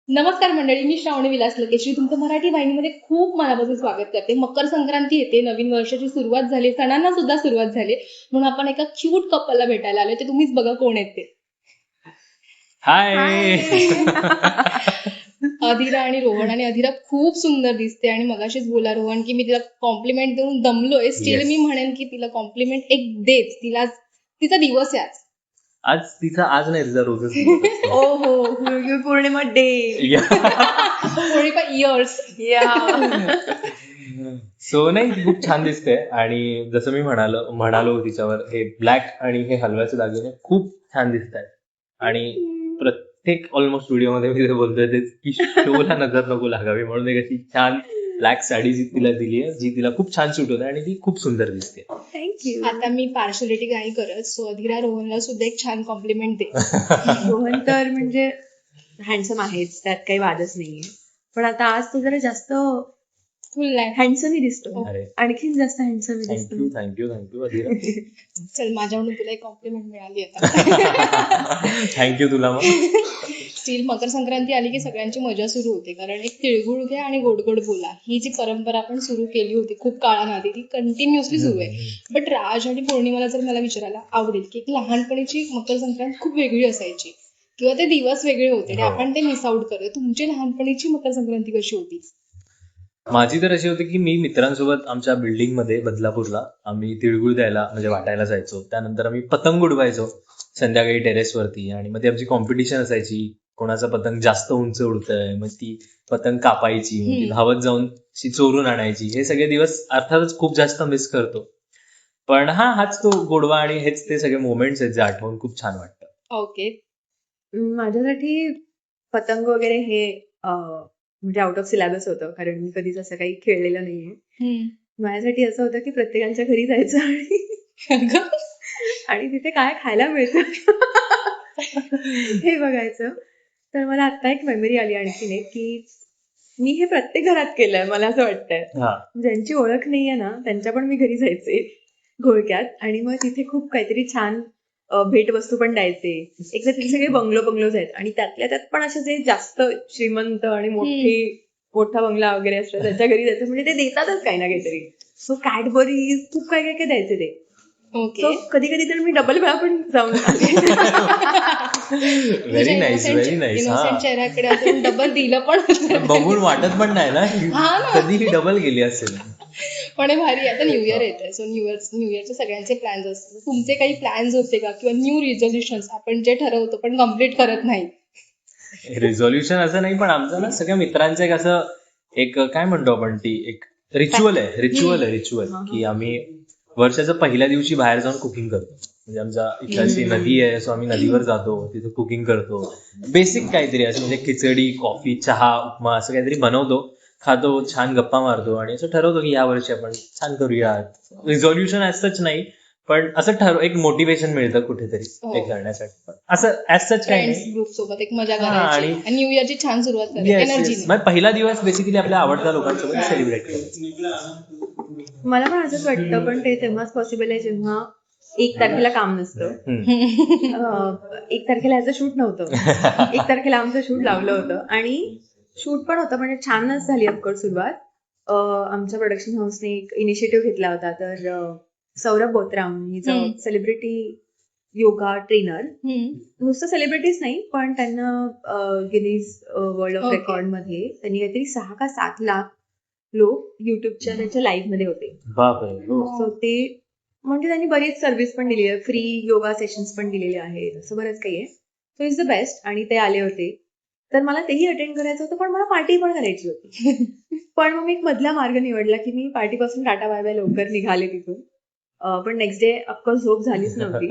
नमस्कार मंडळी, मी श्रावणी विलास लकेश्री तुमचं मराठी वाहिनीमध्ये खूप मनापासून स्वागत करते. मकर संक्रांती येते, नवीन वर्षाची सुरुवात झाली, सणांना सुद्धा सुरुवात झाली, म्हणून आपण एका क्यूट कपलला भेटायला आलोय. ते तुम्हीच बघा कोण आहेत ते. हाय. अधीरा आणि रोहन. आणि अधीरा खूप सुंदर दिसते आणि मगाशीच बोला रोहन की मी तिला कॉम्प्लिमेंट देऊन दमलोय. Steel Yes. मी म्हणेन की तिला कॉम्प्लिमेंट एक देच. तिचा दिवस आहे आज. आज नाही तिचा रोजच दिवस असतो. ओ हो गुरुपौर्णिमा डे. Yeah. थोडीफार इयर्स. सो नाही ती खूप छान दिसते आणि जसं मी म्हणालो तिच्यावर हे ब्लॅक आणि हे हलव्याचे दागिने खूप छान दिसत आहेत. आणि प्रत्येक ऑलमोस्ट व्हिडिओमध्ये मी बोलतोय ते की शोला नजर नको लागावी म्हणून एक अशी छान ब्लॅक साडी जी तिला दिली आहे, जी तिला खूप छान सूट होते आणि ती खूप सुंदर दिसते. थँक्यू. आता मी पार्शलिटी काही करत, सो अधीरा रोहनला सुद्धा एक छान कॉम्प्लिमेंट दे. रोहन तर म्हणजे हँडसम आहेच, त्यात काही वादच नाहीये. पण आता आज तो जरा जास्त फुल आहे. हँडसमही दिसतो. अरे आणखीन जास्त हँडसम दिसतो. थँक्यू अधीरा. चल, माझ्याकडून तुला एक कॉम्प्लिमेंट मिळाली आता. थँक्यू तुला मग. स्टील मकर संक्रांती आली की सगळ्यांची मजा सुरू होते, कारण एक तिळगुळ घ्या आणि गोड गोड बोला ही जी परंपरा आपण सुरू केली होती खूप काळाआधी, ती कंटिन्युअसली सुरू आहे. बट राज आणि पौर्णिमाला जर मला विचारायला आवडेल की एक लहानपणीची मकर संक्रांत खूप वेगळी असायची किंवा ते दिवस वेगळे होते आणि हो. आपण ते मिस आउट करतो, तुमची लहानपणीची मकर संक्रांती कशी होती? माझी तर अशी होती की मी मित्रांसोबत आमच्या बिल्डिंगमध्ये बदलापूरला आम्ही तिळगुळ द्यायला म्हणजे वाटायला जायचो. त्यानंतर आम्ही पतंग उडवायचो संध्याकाळी टेरेसवरती आणि मग ती आमची कॉम्पिटिशन असायची, कोणाचा पतंग जास्त उंच उडतंय, मग ती पतंग कापायची, मग ती धावत जाऊन ती चोरून आणायची. हे सगळे दिवस अर्थातच खूप जास्त मिस करतो. पण हाच तो गोडवा आणि हेच ते सगळे मोमेंट्स आहेत जे आठवून खूप छान वाटतं. ओके. माझ्यासाठी पतंग वगैरे हे म्हणजे आउट ऑफ सिलेबस होतं, कारण मी कधीच असं काही खेळलेलं नाहीये. माझ्यासाठी असं होतं की प्रत्येकांच्या घरी जायचं आणि तिथे काय खायला मिळतं हे बघायचं. तर मला आता एक मेमरी आली आणखीन एक, की मी हे प्रत्येक घरात केलंय. मला असं वाटतंय ज्यांची ओळख नाहीये ना त्यांच्या पण मी घरी जायचे घोळक्यात आणि मग तिथे खूप काहीतरी छान भेटवस्तू पण द्यायचे. एक तर तिथे सगळे बंगलोज आहेत आणि त्यातल्या त्यात पण असे जे जास्त श्रीमंत आणि मोठा बंगला वगैरे असतो त्याच्या घरी जायचं, म्हणजे ते देतातच काही ना काहीतरी. सो कॅडबरी खूप काय काय द्यायचे ते. ओके. कधी कधी तर मी डबल वेळा पण जाऊन व्हेरी नाईस. इनोसेंट चेहऱ्याकडे डबल दिलं पण बघून वाटत पण नाही ना की हा ना. कधीही डबल गेली असेल. पण हे भारी. आता न्यू इयर येत आहे, सो न्यू इयरचे सगळ्यांचे प्लॅन्स असतात. तुमचे काही प्लॅन्स होते का, किंवा न्यू रिझोल्युशन आपण जे ठरवतो पण कम्प्लीट करत नाही? रिझोल्युशन असं नाही, पण आमचं ना सगळ्या मित्रांचं एक असं एक काय म्हणतो आपण, ती एक रिच्युअल आहे की आम्ही वर्षाच्या पहिल्या दिवशी बाहेर जाऊन कुकिंग करतो. म्हणजे आमच्या इकडची नदी आहे, सो आम्ही नदीवर जातो, तिथे कुकिंग करतो. बेसिक काहीतरी असं म्हणजे खिचडी, कॉफी, चहा, उपमा असं काहीतरी बनवतो, खातो, छान गप्पा मारतो आणि असं ठरवतो की या वर्षी आपण छान करूया. रिझोल्युशन ऍज सच नाही, पण असं एक मोटिवेशन मिळतं कुठेतरी ते करण्यासाठी. पण असं ऍज सच काही फ्रेंड्स नाही. ग्रुप सोबत एक मजा हा, करायची आणि आणि न्यू इयरची छान सुरुवात करायची Yes, एनर्जी. yes. मग पहिला दिवस बेसिकली आपल्या आवडत्या लोकांसोबत सेलिब्रेट करायचं. मला पण असंच वाटतं, पण ते तेव्हाच पॉसिबल आहे जेव्हा 1 तारखेला काम नसतं. 1 तारखेला ह्याचं शूट नव्हतं. 1 तारखेला आमचं शूट लावलं होतं आणि शूट पण होतं, म्हणजे छानच झाली ऑफकोर्स सुरुवात. आमच्या प्रोडक्शन हाऊसने एक इनिशिएटिव्ह घेतला होता. तर Saurabh Botra is a celebrity yoga trainer. नुसतं सेलिब्रिटीज नाही, पण त्यांना गिनीज वर्ल्ड ऑफ रेकॉर्ड मध्ये त्यांनी काहीतरी 6 का 7 लाख लोक युट्यूबच्या त्यांच्या लाईव्ह मध्ये होते. बापरे. सो ते म्हणजे त्यांनी बरीच सर्व्हिस पण दिली आहे, फ्री योगा सेशन्स पण दिलेले आहेत, असं बरंच काही आहे. So is the best. आणि ते आले होते, तर मला तेही अटेंड करायचं होतं, पण मला पार्टी पण करायची होती. पण मग मी एक मधला मार्ग निवडला की मी पार्टीपासून टाटा बाय बाय लवकर निघाले तिथून. पण नेक्स्ट डे ऑफकोर्स झोप झालीच नव्हती.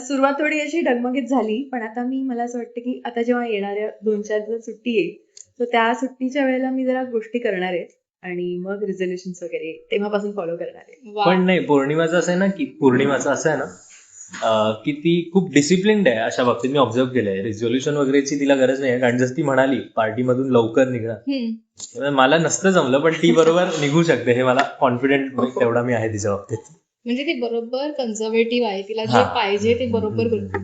सुरुवात थोडी अशी डगमगीत झाली, पण आता मला असं वाटतं की आता जेव्हा येणाऱ्या 2-4 दिवस सुट्टी येईल, तर त्या सुट्टीच्या वेळेला मी जरा गोष्टी करणार आहे आणि मग रिझोल्युशन वगैरे तेव्हापासून फॉलो करणार आहे. पण नाही, पौर्णिमाचं असं आहे ना की ती खूप डिसिप्लिन्ड आहे अशा बाबतीत मी ऑब्झर्व केलंय. रिझोल्युशन वगैरेची तिला गरज नाही, कारण जसं ती म्हणाली पार्टीमधून लवकर निघणार. मला नसतं जमलं, पण ती बरोबर निघू शकते, हे मला कॉन्फिडेंट तेवढा मी आहे तिच्या बाबतीत. म्हणजे ती बरोबर कन्झर्वेटिव्ह आहे, तिला जे पाहिजे ते बरोबर करते.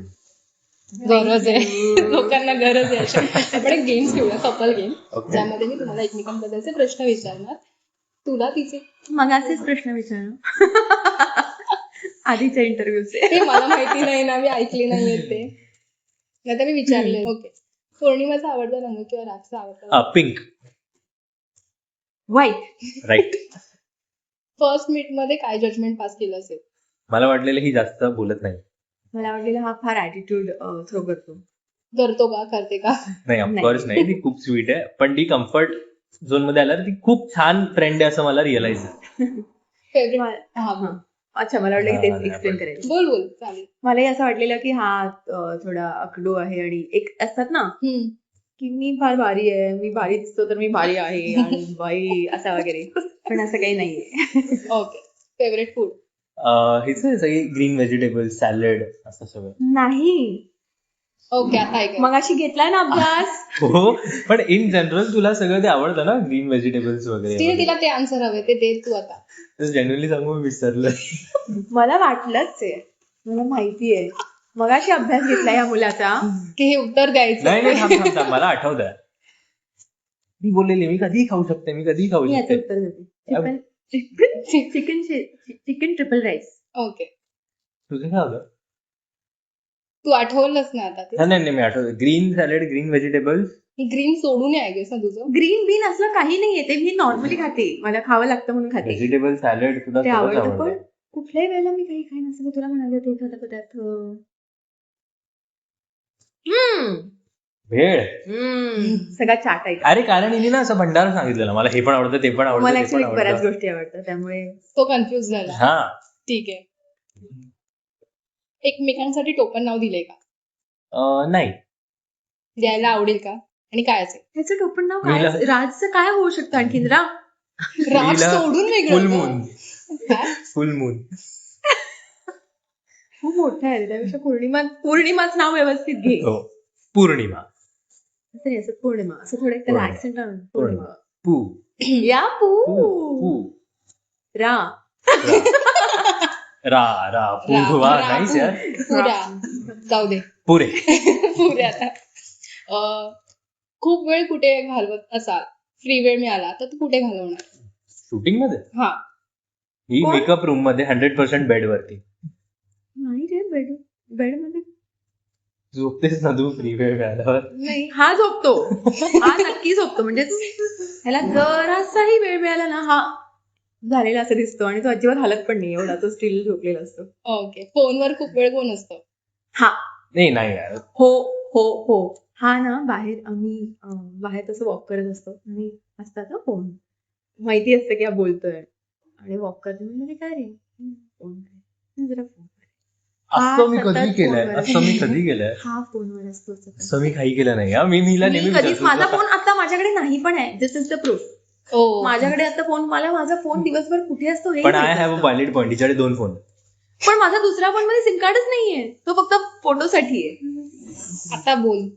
गरज आहे लोकांना गरज आहे अशा. आपण एक गेम्स खेळूया, कपल गेम, Okay. ज्यामध्ये मी तुम्हाला एकमेकांबद्दलचे प्रश्न विचारणार, तुला तिचे. मगाचेच प्रश्न विचार आधीच्या इंटरव्ह्यूचे. ते मला माहिती नाही ना, मी ऐकले नाहीये ते, नाही तर मी विचारले. ओके, पौर्णिमाचा आवडता रंग किंवा रागचा आवडता रंग? पिंक. वाईट. राईट. फर्स्ट मीट मध्ये काय जजमेंट पास केलं असेल? मला वाटलेलं ही जास्त बोलत नाही. मला वाटलेलं हा फार ऍटिट्यूड थ्रो करतो. करतो का, करते का? नाही, ऑफकोर्स नाही. ती खूप स्वीट आहे, पण ती कम्फर्ट झोन मध्ये आल्यावर ती खूप छान फ्रेंड आहे असं मला रिअलाइज आहे. फेवरेट? हा. हा, अच्छा, मला वाटलं की तेच नाही, एक्सप्लेन आपण- करायचं. बोल बोल, चालेल. मलाही असं वाटलेलं की हा थोडा अकडू आहे आणि एक असतात ना की मी फार भारी आहे, मी भारी दिसतो तर मी भारी आहे आणि बाई असा वगैरे, पण असं काही नाहीये. Okay, favourite food? हेच आहे सगळी ग्रीन व्हेजिटेबल सॅलड असं सगळं. नाही, ओके, आता ऐक. मग अशी घेतलाय ना अभ्यास. हो, पण इन जनरल तुला सगळं ते आवडतं ना, ग्रीन व्हेजिटेबल्स स्टील वगैरे. तिला ते आन्सर हवे, ते दे तू आता. जेन्युअनली सांगू मी विसरलं. मला वाटलंच आहे, मला माहितीये मगाशी अभ्यास घेतला या मुलाचा. की हे उत्तर द्यायचं. नाही नाही, थांब थांब थांब, मला आठवतंय. मी बोललेली मी कधीही खाऊ शकते, मी कधीही खाऊ मी याचं शकते. उत्तर देते. Chicken triple rice. ओके, तुझं काय होतं? तू आठवलंच ना आता ते. नाही नाही, मी आठवतं. Green salad, green vegetables. Green सोडून आहे गेस ना तुझं. ग्रीन बीन असलं काही नाहीये, ते मी नॉर्मली खाते, मला खावं लागतं म्हणून खाते. व्हेजिटेबल सॅलड तुला ते सगळंच आवडतं, पण आवडतं. कुठल्याही वेळेला मी काही खाईन असं मी तुला म्हणाले होते एखादा पदार्थ. भेळ. सगळा चाट आहे. अरे कारण हिने ना असं भंडारा सांगितलेलं, मला हे पण आवडतं, ते पण आवडतं, मला ते ऍक्च्युली पण बऱ्याच आवडतं. गोष्टी आवडतात, त्यामुळे तो कन्फ्युज झाला. हा. ठीक आहे. एकमेकांसाठी टोपण नाव दिलंय का? नाही. द्यायला आवडेल का, आणि काय असेल? ह्याचं टोपण नाव काय? मीला- राजचं काय होऊ शकतं आणखीन? राग मीला सोडून फुल वेगळं मून. काय? फुल मून. खूप मोठं आहे, त्यापेक्षा पौर्णिमाच नाव व्यवस्थित घे. हो. पौर्णिमा. असं नाही, असं पौर्णिमा, असं थोडं त्याला पौर्णिमा. ऍक्सेंट लावून पौर्णिमा. पू. या पू. पू पू. रा. रा रा पू. वा, नाईस यार. पुरा, जाऊ दे. पुरे. पुरे आता. खूप वेळ कुठे घालवत असाल, फ्री वेळ मिळाला तर तू कुठे घालवणार? शूटिंग मध्ये हा. ही कोण? मेकअप रूम मध्ये 100% बेड वरती. नाही रे, बेड मध्ये झोपतेस ना तू फ्री वेळ मिळाल्यावर? नाही. हा झोपतो, हा नक्की झोपतो. म्हणजे ह्याला जरासाही वेळ मिळाला ना, हा झालेला असं दिसतो आणि तो अजिबात हालत पण नाही, एवढा तो स्टील झोपलेला असतो. ओके. फोनवर खूप वेळ कोण असतं? हा. नाही यार. हो. हा ना, बाहेर तसं वॉक करत असतो आणि असतात ना फोन, माहिती असतं की हा बोलतोय आणि वॉक करतो म्हणजे काय रे फोन, जरा फोन. असं मी सतत कधी केलंय, फोनवर असं मी कधी केलंय, हा फोनवर असतो सतत. असं मी काही केलं नाही. हा, मी मीला नेहमी कधीच विचारतो, माझा तुला फोन आता माझ्याकडे नाही पण आहे. दिस इज द प्रूफ. ओ, माझ्याकडे आता फोन, मला माझा फोन दिवसभर कुठे असतो हे पण आय माहित हॅव अ असतं. Valid point. तिच्याकडे 2 फोन. पण माझा दुसऱ्या फोन मध्ये सिम कार्डच नाहीये, तो फक्त फोटोसाठी आहे. आता बोल.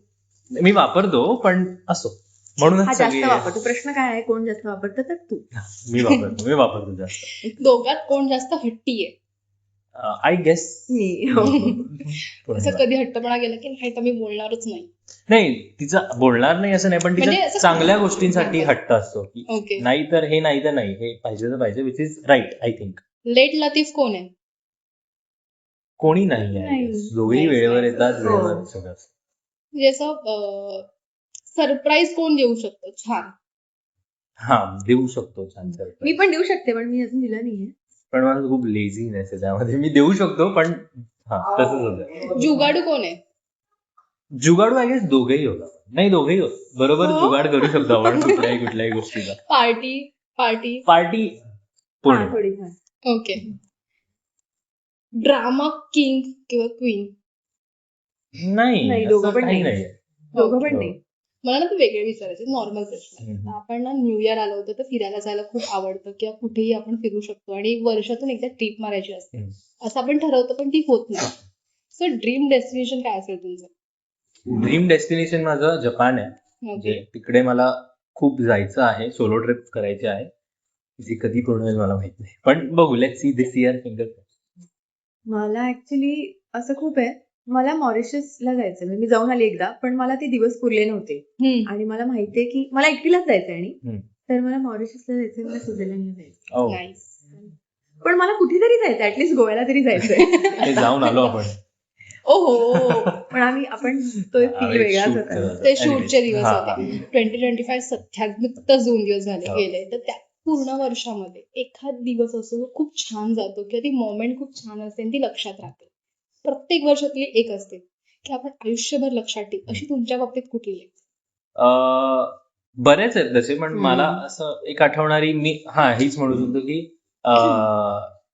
मी वापरतो, पण असो हा म्हणूनच जास्त सगळे. वापरतो. प्रश्न काय आहे, कोण जास्त वापरतं? तर तू. मी वापरतो जास्त. दोघात कोण जास्त हट्टी आहे? I guess. मी. असं कधी हट्टपणा गेला की नाही तर मी बोलणारच नाही? नाही, तिचं बोलणार नाही असं नाही, पण म्हणजे तिचा असं- चांगल्या गोष्टींसाठी हट्ट असतो की ओके. नाही तर हे, नाही तर नाही, हे पाहिजे तर पाहिजे, which is right I think. Late लतीफ कोण आहे? कोणी नाही आहे. नाही. दोघेही नाही. वेळेवर येतात, हो. वेळेवर सगळं. म्हणजे असं सरप्राईज कोण देऊ शकतो छान? हा, देऊ शकतो छान मी सरप्राईज, पण देऊ शकते, पण मी अजून दिलं नाहीये. पण मला खूप लेझीनेस आहे त्यामध्ये. मी देऊ शकतो, पण हा तसंच होतं. जुगाडू कोण आहे? जुगाडू आय गेस दोघेही होता. नाही, दोघेही होत बरोबर. हो. जुगाड करू शकतो आपण कुठल्याही गोष्टीचा. पार्टी. पार्टी हा, पौर्णिमा. थोडीफार. ओके. ड्रामा किंग किंवा क्वीन? नाही, नाही, असं दोघं पण काही नाही. नाहीये. दोघं पण नाही. मला ना तू वेगळे विचारायचे, नॉर्मल प्रश्न. हम्म. आपण ना न्यू इयर आलं होतं तर फिरायला जायला खूप आवडतं किंवा कुठेही आपण फिरू शकतो आणि वर्षातून एकदा ट्रिप मारायची असते, हम्म. असं आपण ठरवतो पण ती होत नाही. सो ड्रीम डेस्टिनेशन काय असेल तुमचं? ड्रीम डेस्टिनेशन माझं जपान आहे. म्हणजे ओके. तिकडे मला खूप जायचं आहे, सोलो ट्रिप करायची आहे. जी कधी पूर्ण होईल मला माहित नाही, पण बघू, let's see this year. Finger. मला ऍक्च्युली असं खूप आहे, मला मॉरिशसला जायचं म्हणजे मी जाऊन आली एकदा, पण मला ते दिवस पुरले नव्हते आणि मला माहितीये की मला एकटीलाच जायचंय आणि तर मला मॉरिशसला जायचंय, मला स्वित्झर्लंडला जायचं, Oh, नाईस. पण मला कुठेतरी जायचं, ऍटलीस्ट गोव्याला तरी जायचंय. ते जाऊन आलो आपण. ओहो. पण आपण तो फील आम्ही वेगळाच shoot होता. करत ते होतो. शूटचे दिवस हा, होते. हा. 2025 सध्याच नुकतंच 2 दिवस झाले हो. गेले, तर त्या पूर्ण वर्षामध्ये एखाद दिवस असो जो खूप छान जातो किंवा ती मोमेंट खूप छान असते आणि ती लक्षात राहते. प्रत्येक वर्षातली एक असते की आपण आयुष्यभर लक्षात ठेवू. अशी तुमच्या बाबतीत कुठली आहे? बरेच आहेत तसे, पण मला असं एक आठवणारी मी हीच म्हणू शकतो की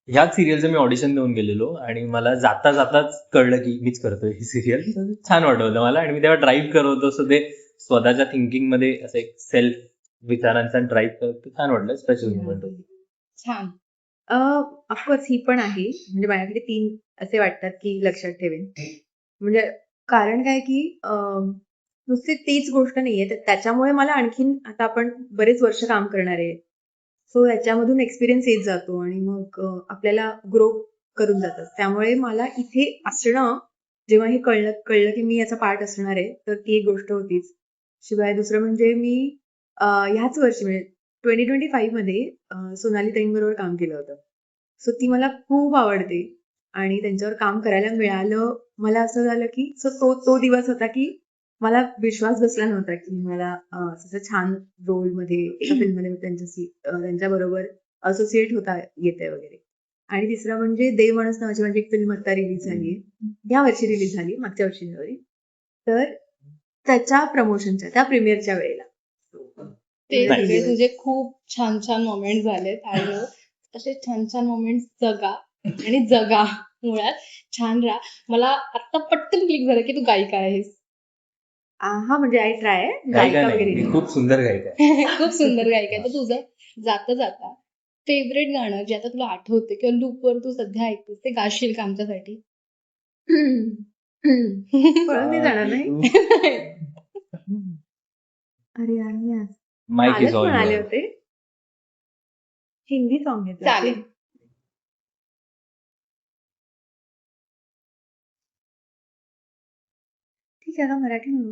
ह्याच सिरियलचं मी ऑडिशन देऊन गेलेलो आणि मला जाता जाताच कळलं की मीच करतोय ही सिरियल. छान वाटत होतं मला आणि मी तेव्हा ड्राईव्ह करत होतो, सो ते स्वतःच्या थिंकिंग मध्ये असं एक सेल्फ विचारांचा ड्राईव्ह करत छान वाटलं. स्पेशल मुवमेंट होती. छान. ऑफकोर्स ही पण आहे, म्हणजे माझ्याकडे 3 असे वाटतात की लक्षात ठेवेन. म्हणजे कारण काय की नुसती तीच गोष्ट नाहीये, तर त्याच्यामुळे मला आणखीन आता आपण बरेच वर्ष काम करणार आहे, सो याच्यामधून एक्सपिरियन्स येत जातो आणि मग आपल्याला ग्रो करून जातात. त्यामुळे मला इथे असणं, जेव्हा हे कळलं की मी याचा पार्ट असणार आहे, तर ती एक गोष्ट होतीच. शिवाय दुसरं म्हणजे मी ह्याच वर्षी म्हणजे 2025 मध्ये सोनाली ताईंबरोबर काम केलं होतं. सो ती मला खूप आवडते आणि त्यांच्यावर काम करायला मिळालं. मला असं झालं की तो दिवस होता की मला विश्वास बसला नव्हता की मला असं छान रोलमध्ये एका फिल्ममध्ये त्यांच्याबरोबर असोसिएट होता येते वगैरे. आणि तिसरं म्हणजे देव माणूस नावाची माझी एक फिल्म आता रिलीज झाली आहे, या वर्षी रिलीज झाली, मागच्या वर्षी सॉरी. तर त्याच्या प्रमोशनच्या त्या प्रीमियरच्या वेळेला ते Nice. सगळे तुझे खूप छान छान मोमेंट झालेत आणि असे छान छान मोमेंट जगा आणि जगा. मुळात छान राहा. मला आता पटकन क्लिक झालं की तू गायिका आहेस. म्हणजे आय ट्राय गायिका गायिका नाही, वगैरे मी नाही. खूप सुंदर गायिका आहे. खूप सुंदर गायिका आहे. तर तुझं जाता जाता फेवरेट गाणं जे आता तुला आठवतं किंवा लूपवर तू सध्या ऐकतेस ते गाशील का आमच्यासाठी? पळून नाही जाणार नाही. अरे यार, मी आज माईक इज कालच ऑल म्हणाले युअर. होते. हिंदी सॉन्ग आहे चालेल. ठीक आहे का मराठी म्हणू?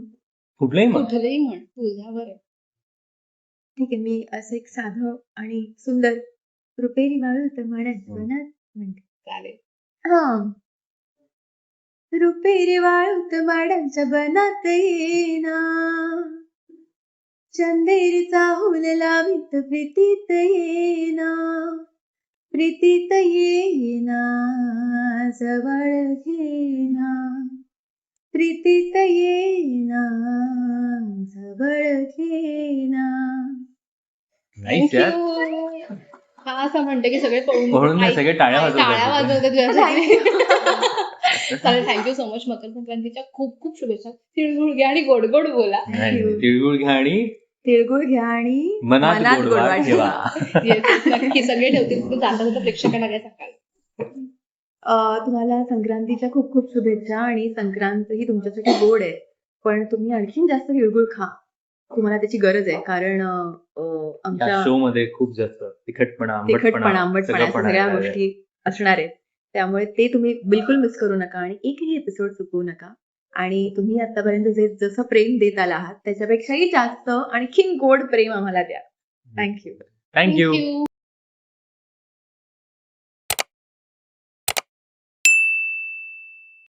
कुठलंही मग. कुठलंही म्हण, तुझ्यावर आहे. ठीक आहे, मी असं एक साधं आणि सुंदर रुपेरी वाळूत मनात म्हणते. चालेल. हा. रुपेरी वाळूत माडांच्या बनात येना, चंदेरीचा हुल लावीत प्रीतीत येना, प्रीतीत येना, जवळ घेना, प्रीतीत येना, जवळ घेना. नाईस यार. थँक्यू. हा असं म्हणते की सगळे पळून नाही, सगळे टाळ्या वाजवतात. टाळ्या वाजवतात तुझ्यासाठी. चालेल, थँक्यू सो मच. मकर संक्रांतीच्या खूप खूप शुभेच्छा. तिळगुळ घ्या आणि गोड गोड बोला. नाही, तिळगुळ घ्या आणि तिळगुळ घ्या आणि मनात गोडवा ठेवा. Yes, नक्की सगळे ठेवतील. तू जाता जाता प्रेक्षकांना काय सांगाल? तुम्हाला संक्रांतीच्या खूप खूप शुभेच्छा. आणि संक्रांत ही तुमच्यासाठी गोड आहे, पण तुम्ही आणखीन जास्त तिळगुळ खा, तुम्हाला त्याची गरज आहे. कारण आमच्या शो मध्ये खूप जास्त तिखटपणा, आंबटपणा सगळं अशा पण सगळ्या आहे. गोष्टी असणार आहेत. त्यामुळे ते तुम्ही बिलकुल मिस करू नका आणि एकही एपिसोड चुकवू नका. आणि तुम्ही आतापर्यंत जसं प्रेम देत आला आहात त्याच्यापेक्षाही जास्त आणखीन गोड प्रेम आम्हाला द्या. थँक्यू. थँक्यू. थँक्यू.